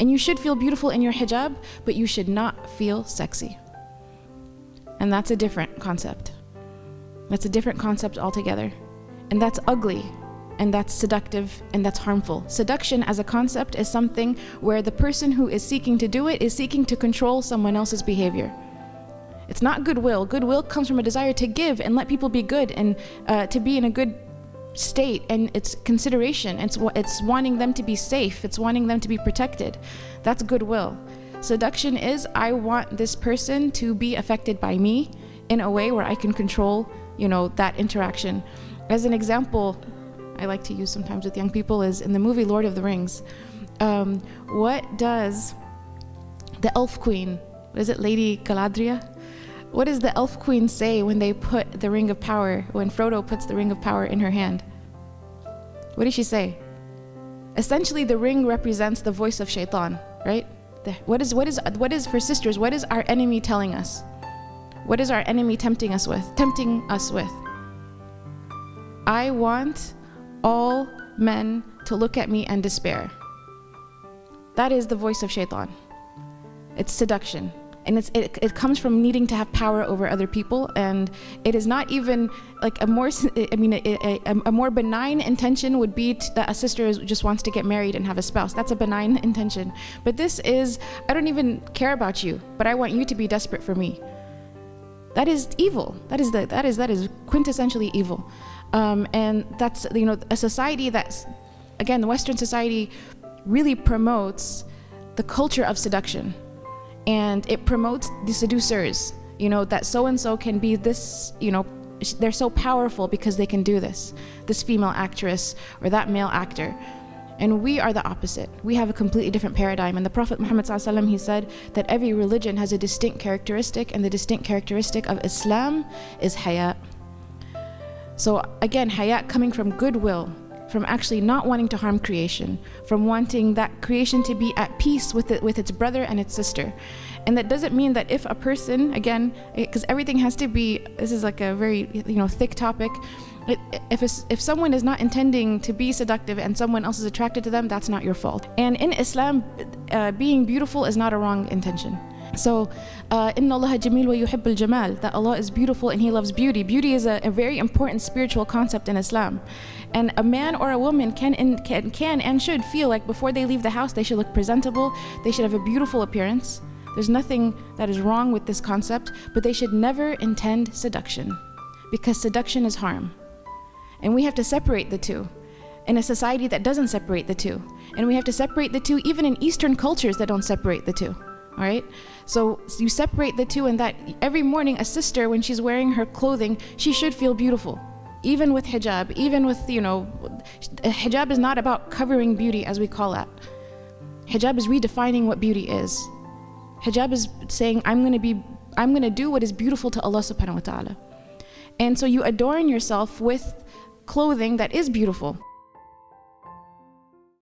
And you should feel beautiful in your hijab, but you should not feel sexy. And that's a different concept. That's a different concept altogether. And that's ugly, and that's seductive, and that's harmful. Seduction as a concept is something where the person who is seeking to do it is seeking to control someone else's behavior. It's not goodwill. Goodwill comes from a desire to give and let people be good and to be in a good state, and it's consideration. It's wanting them to be safe. It's wanting them to be protected. That's goodwill. Seduction is, I want this person to be affected by me in a way where I can control, that interaction. As an example, I like to use sometimes with young people is in the movie Lord of the Rings. What does the elf queen, what is it, Lady Galadriel? What does the elf queen say when they put the ring of power, when Frodo puts the ring of power in her hand? What does she say? Essentially, the ring represents the voice of shaitan, right? What is for sisters, what is our enemy telling us? What is our enemy tempting us with? I want all men to look at me and despair. That is the voice of shaitan. It's seduction. And it comes from needing to have power over other people, and it is not even like a more benign intention would be that a sister just wants to get married and have a spouse. That's a benign intention. But this is, I don't even care about you, but I want you to be desperate for me. That is evil. That is quintessentially evil. And that's a society that's, again, the Western society really promotes the culture of seduction. And it promotes the seducers, that so-and-so can be this, they're so powerful because they can do this female actress or that male actor. And we are the opposite. We have a completely different paradigm. And the Prophet Muhammad ﷺ, he said that every religion has a distinct characteristic, and the distinct characteristic of Islam is haya. So again, haya coming from goodwill, from actually not wanting to harm creation, from wanting that creation to be at peace with its brother and its sister. And that doesn't mean that if a person, again, because everything has to be, this is like a very thick topic, if someone is not intending to be seductive and someone else is attracted to them, that's not your fault. And in Islam, being beautiful is not a wrong intention. So, Inna Allah Jamil wa yuhibbul Jamal, that Allah is beautiful and He loves beauty. Beauty is a very important spiritual concept in Islam. And a man or a woman can and should feel like before they leave the house, they should look presentable, they should have a beautiful appearance. There's nothing that is wrong with this concept, but they should never intend seduction, because seduction is harm. And we have to separate the two in a society that doesn't separate the two. And we have to separate the two even in Eastern cultures that don't separate the two. All right? So you separate the two, and that every morning a sister, when she's wearing her clothing, she should feel beautiful. Even with hijab, even with, hijab is not about covering beauty as we call that. Hijab is redefining what beauty is. Hijab is saying, I'm going to do what is beautiful to Allah subhanahu wa ta'ala. And so you adorn yourself with clothing that is beautiful.